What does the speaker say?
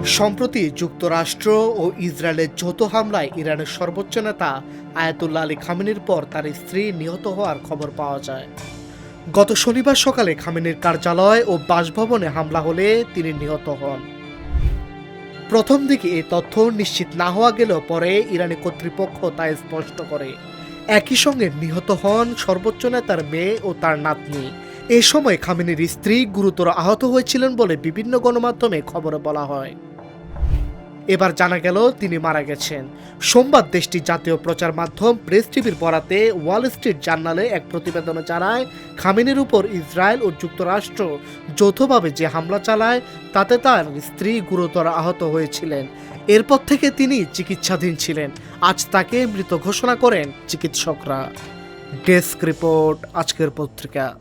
সম্প্রতি যুক্তরাষ্ট্র ও ইসরায়েলের যৌথ হামলায় ইরানের সর্বোচ্চ নেতা আয়াতুল্লাহ আলী খামেনির পর তার স্ত্রী নিহত হওয়ার খবর পাওয়া যায়। গত শনিবার সকালে খামেনির কার্যালয় ও বাসভবনে হামলা হলে তিনি নিহত হন। প্রথম দিকে এই তথ্য নিশ্চিত না হওয়া গেলেও পরে ইরানি কর্তৃপক্ষ তা স্পষ্ট করে। একই সঙ্গে নিহত হন সর্বোচ্চ নেতার মেয়ে ও তার নাতনি। এ সময় খামেনির স্ত্রী গুরুতর আহত হয়েছিলেন বলে বিভিন্ন গণমাধ্যমে খবরে বলা হয়। এবার জানা গেল তিনি মারা গেছেন। সোমবার দেশটির জাতীয় প্রচার মাধ্যম প্রেস টিভির বরাতে ওয়াল স্ট্রিট জার্নালে এক প্রতিবেদনে জানায়, খামেনির উপর ইসরায়েল ও যুক্তরাষ্ট্র যৌথভাবে যে হামলা চালায় তাতে তার স্ত্রী গুরুতর আহত হয়েছিলেন। এরপর থেকে তিনি চিকিৎসাধীন ছিলেন। আজ তাকে মৃত ঘোষণা করেন চিকিৎসকরা। ডেস্ক রিপোর্ট, আজকের পত্রিকা।